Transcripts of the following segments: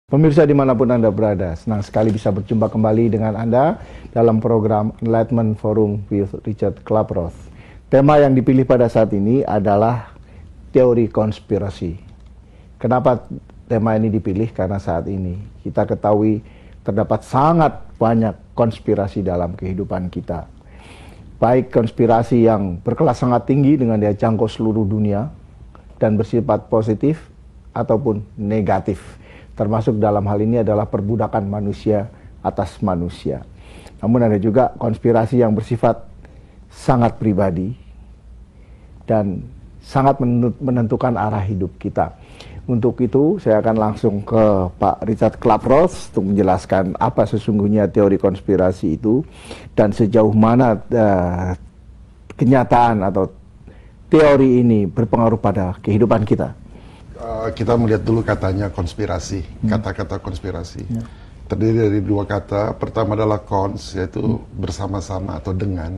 Pemirsa dimanapun Anda berada, senang sekali bisa berjumpa kembali dengan Anda dalam program Enlightenment Forum with Richard Klaproth. Tema yang dipilih pada saat ini adalah teori konspirasi. Kenapa tema ini dipilih? Karena saat ini kita ketahui terdapat sangat banyak konspirasi dalam kehidupan kita. Baik konspirasi yang berkelas sangat tinggi dengan dia jangkau seluruh dunia dan bersifat positif ataupun negatif. Termasuk dalam hal ini adalah perbudakan manusia atas manusia. Namun ada juga konspirasi yang bersifat sangat pribadi dan sangat menentukan arah hidup kita. Untuk itu saya akan langsung ke Pak Richard Klaproth untuk menjelaskan apa sesungguhnya teori konspirasi itu dan sejauh mana kenyataan atau teori ini berpengaruh pada kehidupan kita. Kita melihat dulu katanya konspirasi, kata-kata konspirasi. Terdiri dari dua kata. Pertama adalah cons, yaitu bersama-sama atau dengan.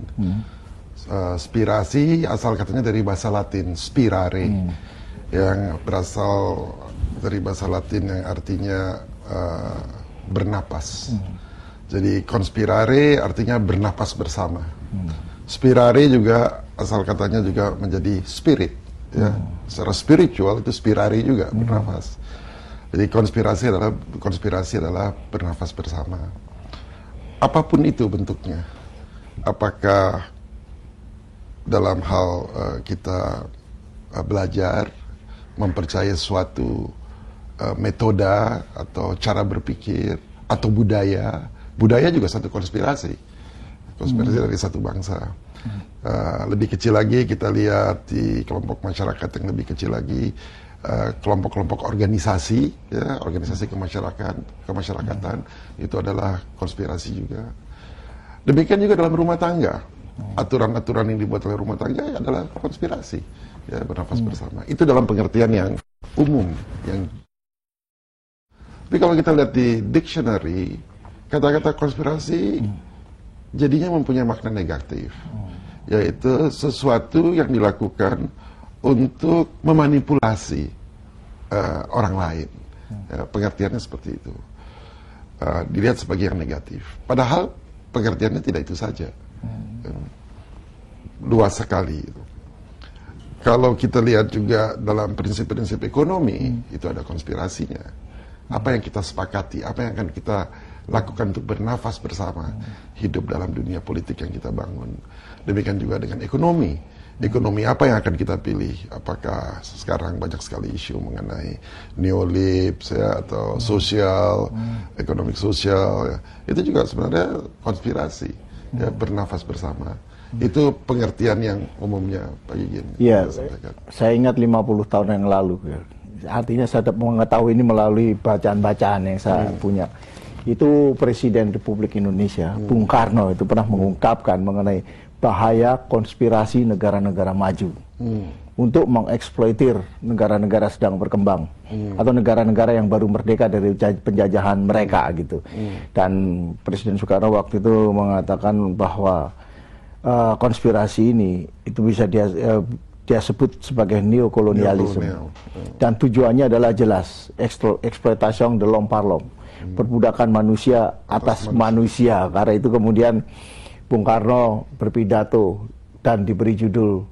Spirasi asal katanya dari bahasa Latin, spirare, yang berasal dari bahasa Latin yang artinya bernapas. Jadi konspirare artinya bernapas bersama. Spirare juga asal katanya juga menjadi spirit. Ya, secara spiritual itu spirari juga bernafas. Jadi konspirasi adalah bernafas bersama. Apapun itu bentuknya, apakah dalam hal kita belajar, mempercayai suatu metode atau cara berpikir atau budaya juga satu konspirasi dari satu bangsa. Lebih kecil lagi kita lihat di kelompok masyarakat yang lebih kecil lagi, kelompok-kelompok organisasi, ya, organisasi kemasyarakatan itu adalah konspirasi juga. Demikian juga dalam rumah tangga, aturan-aturan yang dibuat oleh rumah tangga adalah konspirasi, ya, bernafas bersama. Itu dalam pengertian yang umum. Tapi kalau kita lihat di dictionary, kata-kata konspirasi jadinya mempunyai makna negatif, yaitu sesuatu yang dilakukan untuk memanipulasi orang lain. Pengertiannya seperti itu. Dilihat sebagai yang negatif. Padahal pengertiannya tidak itu saja. Luas sekali. Kalau kita lihat juga dalam prinsip-prinsip ekonomi, itu ada konspirasinya. Apa yang kita sepakati, apa yang akan kita lakukan untuk bernafas bersama hidup dalam dunia politik yang kita bangun. Demikian juga dengan ekonomi. Ekonomi apa yang akan kita pilih? Apakah sekarang banyak sekali isu mengenai neoliberalisme, ya, atau sosial, ekonomi sosial, ya. Itu juga sebenarnya konspirasi, ya, bernafas bersama. Itu pengertian yang umumnya Pak Gigin. Iya, saya ingat 50 tahun yang lalu. Artinya saya mengetahui ini melalui bacaan-bacaan yang saya punya. Itu Presiden Republik Indonesia, Bung Karno, itu pernah mengungkapkan mengenai bahaya konspirasi negara-negara maju untuk mengeksploitir negara-negara sedang berkembang atau negara-negara yang baru merdeka dari penjajahan mereka gitu. Dan Presiden Soekarno waktu itu mengatakan bahwa konspirasi ini itu bisa dia sebut sebagai neokolonialisme. Dan tujuannya adalah jelas, eksploitasi de l'homme par l'homme. Perbudakan manusia atas manusia. Karena itu kemudian Bung Karno berpidato dan diberi judul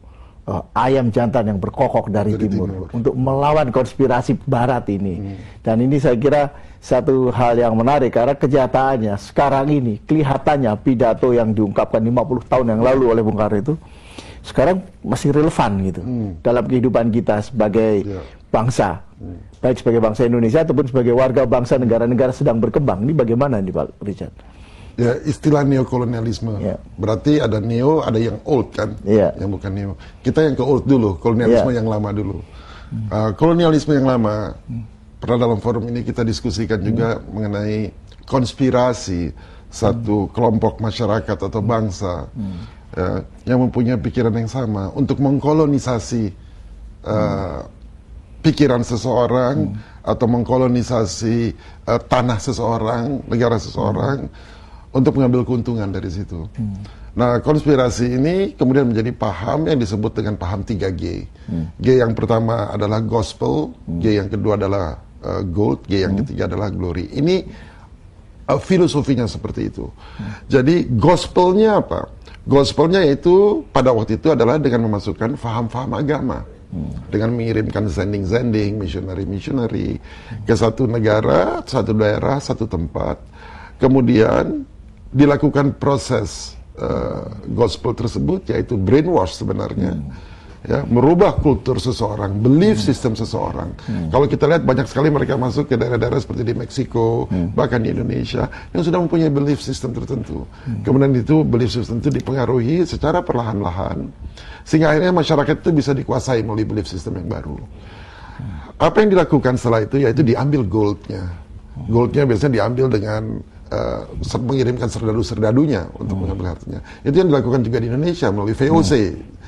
Ayam Jantan yang Berkokok dari Timur untuk melawan konspirasi Barat ini. Dan ini saya kira satu hal yang menarik karena kenyataannya sekarang ini kelihatannya pidato yang diungkapkan 50 tahun yang lalu oleh Bung Karno itu sekarang masih relevan gitu dalam kehidupan kita sebagai bangsa, baik sebagai bangsa Indonesia ataupun sebagai warga bangsa negara-negara sedang berkembang. Ini bagaimana nih Pak Richard? Ya, istilah neokolonialisme, berarti ada neo, ada yang old kan, yang bukan neo. Kita yang ke old dulu, kolonialisme yang lama dulu. Kolonialisme yang lama, pernah dalam forum ini kita diskusikan juga mengenai konspirasi satu kelompok masyarakat atau bangsa yang mempunyai pikiran yang sama untuk mengkolonisasi pikiran seseorang atau mengkolonisasi tanah seseorang, negara seseorang untuk mengambil keuntungan dari situ. Nah, konspirasi ini kemudian menjadi paham yang disebut dengan paham 3G. G yang pertama adalah gospel, G yang kedua adalah gold, G yang ketiga adalah glory. Ini filosofinya seperti itu. Jadi gospelnya apa? Gospelnya itu pada waktu itu adalah dengan memasukkan faham-faham agama. Dengan mengirimkan sending-sending, missionary ke satu negara, satu daerah, satu tempat. Kemudian dilakukan proses gospel tersebut, yaitu brainwash sebenarnya. Ya, merubah kultur seseorang, belief system seseorang. Kalau kita lihat banyak sekali mereka masuk ke daerah-daerah seperti di Meksiko, bahkan di Indonesia, yang sudah mempunyai belief system tertentu. Kemudian itu belief system itu dipengaruhi secara perlahan-lahan, sehingga akhirnya masyarakat itu bisa dikuasai melalui belief system yang baru. Apa yang dilakukan setelah itu, yaitu diambil goldnya. Goldnya biasanya diambil dengan mengirimkan serdadu-serdadunya untuk mengambil hartanya. Itu yang dilakukan juga di Indonesia melalui VOC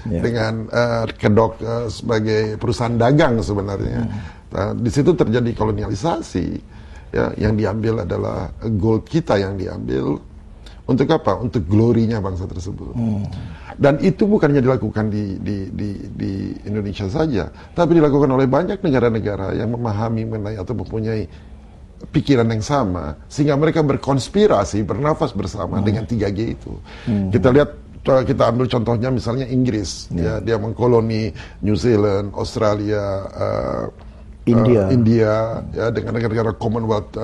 dengan Kedok sebagai perusahaan dagang sebenarnya. Nah, di situ terjadi kolonialisasi. Ya, yang diambil adalah gold kita yang diambil untuk apa? Untuk glorinya bangsa tersebut. Dan itu bukannya dilakukan di Indonesia saja, tapi dilakukan oleh banyak negara-negara yang memahami mengenai atau mempunyai pikiran yang sama, sehingga mereka berkonspirasi, bernafas bersama dengan 3G itu. Kita lihat, kita ambil contohnya misalnya Inggris, ya, dia mengkoloni New Zealand, Australia, India, ya, dengan negara-negara Commonwealth,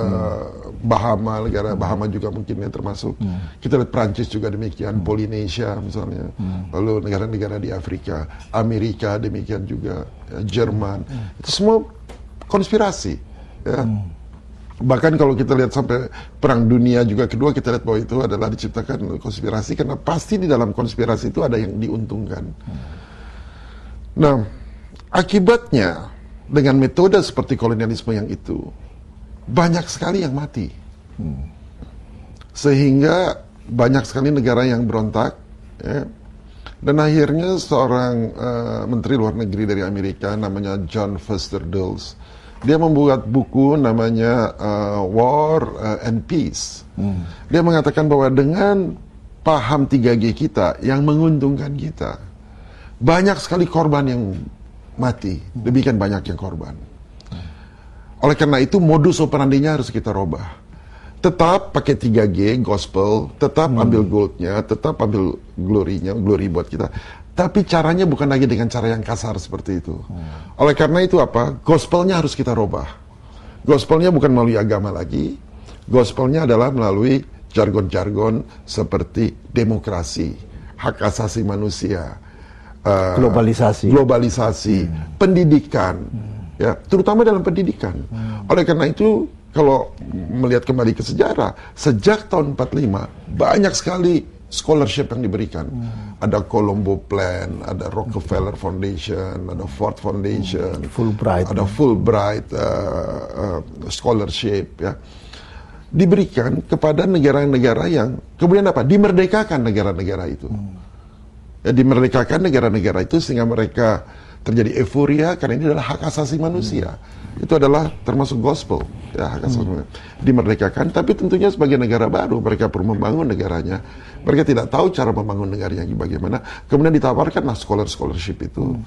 Bahama, negara Bahama juga mungkin ya termasuk. Kita lihat Prancis juga demikian, Polinesia misalnya, lalu negara-negara di Afrika, Amerika demikian juga, ya, Jerman, itu semua konspirasi, ya. Bahkan kalau kita lihat sampai Perang Dunia juga kedua, kita lihat bahwa itu adalah diciptakan konspirasi, karena pasti di dalam konspirasi itu ada yang diuntungkan. Nah, akibatnya dengan metode seperti kolonialisme yang itu, banyak sekali yang mati. Sehingga banyak sekali negara yang berontak, ya. Dan akhirnya seorang menteri luar negeri dari Amerika namanya John Foster Dulles, dia membuat buku namanya War and Peace. Dia mengatakan bahwa dengan paham 3G kita yang menguntungkan kita, banyak sekali korban yang mati, demikian banyak yang korban. Oleh karena itu modus operandinya harus kita rubah. Tetap pakai 3G, gospel, tetap ambil goldnya, tetap ambil glory-nya, glory buat kita. Tapi caranya bukan lagi dengan cara yang kasar seperti itu. Oleh karena itu apa? Gospelnya harus kita rubah. Gospelnya bukan melalui agama lagi. Gospelnya adalah melalui jargon-jargon seperti demokrasi, hak asasi manusia, globalisasi, pendidikan, ya, terutama dalam pendidikan. Oleh karena itu, kalau melihat kembali ke sejarah, sejak tahun 45 banyak sekali scholarship yang diberikan. Ada Colombo Plan, ada Rockefeller Foundation, ada Ford Foundation, Fulbright, ada Fulbright scholarship, ya, diberikan kepada negara-negara yang kemudian apa? Dimerdekakan negara-negara itu. Ya, dimerdekakan negara-negara itu sehingga mereka terjadi euforia karena ini adalah hak asasi manusia. Itu adalah termasuk gospel, ya, hak asasi manusia. Dimerdekakan, tapi tentunya sebagai negara baru mereka perlu membangun negaranya. Mereka tidak tahu cara membangun negaranya bagaimana. Kemudian ditawarkanlah scholarship itu.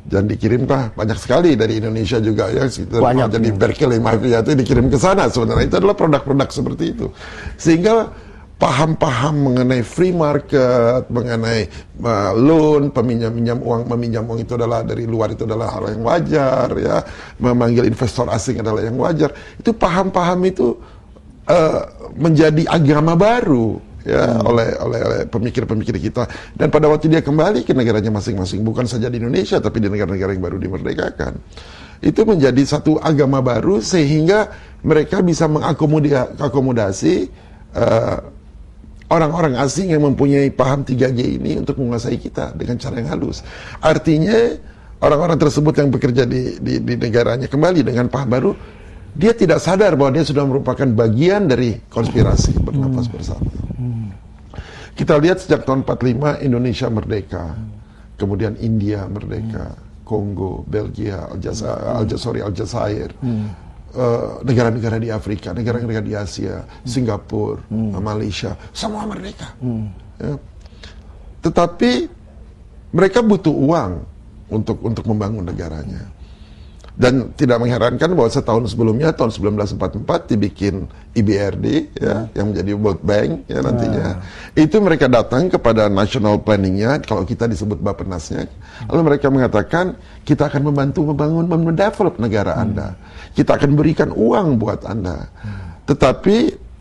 Dan dikirimlah banyak sekali dari Indonesia juga, ya, banyak jadi Berkeley Mafia itu dikirim ke sana. Sebenarnya itu adalah produk-produk seperti itu. Sehingga paham-paham mengenai free market, mengenai loan, meminjam uang itu adalah dari luar, itu adalah hal yang wajar, ya. Memanggil investor asing adalah yang wajar. Itu paham-paham itu menjadi agama baru, ya, oleh pemikir-pemikir kita. Dan pada waktu dia kembali ke negaranya masing-masing, bukan saja di Indonesia tapi di negara-negara yang baru dimerdekakan, itu menjadi satu agama baru sehingga mereka bisa mengakomodasi orang-orang asing yang mempunyai paham 3G ini untuk menguasai kita dengan cara yang halus. Artinya orang-orang tersebut yang bekerja di negaranya kembali dengan paham baru, dia tidak sadar bahwa dia sudah merupakan bagian dari konspirasi bernafas bersama. Kita lihat sejak tahun 45 Indonesia merdeka, kemudian India merdeka, Kongo, Belgia, Aljazair, negara-negara di Afrika, negara-negara di Asia, Singapura, Malaysia, semua merdeka. Ya. Tetapi mereka butuh uang untuk membangun negaranya. Dan tidak mengherankan bahwa setahun sebelumnya, tahun 1944 dibikin IBRD, ya, yang menjadi World Bank ya nantinya. Itu mereka datang kepada national planning-nya, kalau kita disebut Bappenasnya, lalu mereka mengatakan kita akan membantu membangun, mendevelop negara Anda. Kita akan berikan uang buat Anda. Tetapi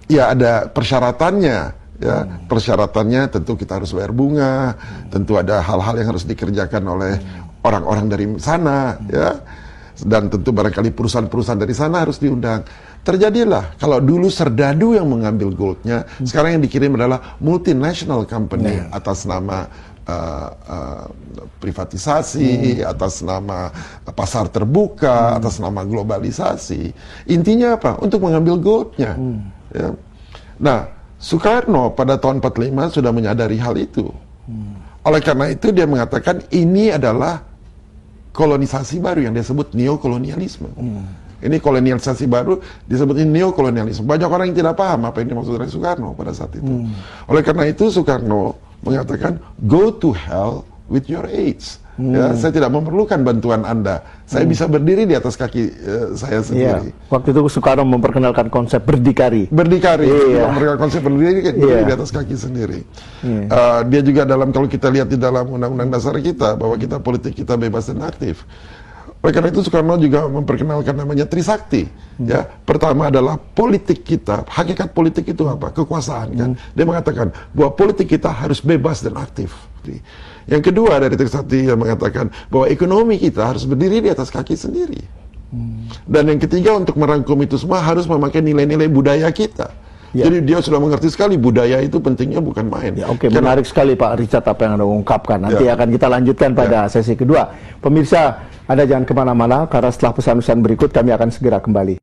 ya ada persyaratannya. Ya, persyaratannya tentu kita harus bayar bunga, tentu ada hal-hal yang harus dikerjakan oleh orang-orang dari sana, ya. Dan tentu barangkali perusahaan-perusahaan dari sana harus diundang. Terjadilah, kalau dulu Serdadu yang mengambil goldnya, sekarang yang dikirim adalah multinational company atas nama privatisasi, atas nama pasar terbuka, atas nama globalisasi. Intinya apa? Untuk mengambil goldnya. Ya. Nah, Soekarno pada tahun 45 sudah menyadari hal itu. Oleh karena itu dia mengatakan ini adalah kolonisasi baru yang dia sebut neokolonialisme. Ini kolonialisasi baru disebut neokolonialisme. Banyak orang yang tidak paham apa yang dimaksud oleh Soekarno pada saat itu. Oleh karena itu Soekarno mengatakan go to hell with your AIDS. Ya, saya tidak memerlukan bantuan Anda. Saya bisa berdiri di atas kaki saya sendiri. Waktu itu Soekarno memperkenalkan konsep berdikari. Memperkenalkan konsep berdiri di atas kaki sendiri. Dia juga dalam, kalau kita lihat di dalam undang-undang dasar kita, bahwa kita politik kita bebas dan aktif. Oleh karena itu Soekarno juga memperkenalkan namanya Trisakti. Ya, pertama adalah politik kita. Hakikat politik itu apa? Kekuasaan kan. Dia mengatakan bahwa politik kita harus bebas dan aktif. Yang kedua dari Trisakti yang mengatakan bahwa ekonomi kita harus berdiri di atas kaki sendiri. Dan yang ketiga untuk merangkum itu semua harus memakai nilai-nilai budaya kita. Jadi dia sudah mengerti sekali budaya itu pentingnya bukan main. Menarik sekali Pak Richard apa yang Anda ungkapkan. Nanti akan kita lanjutkan pada sesi kedua. Pemirsa, Anda jangan kemana-mana karena setelah pesan-pesan berikut kami akan segera kembali.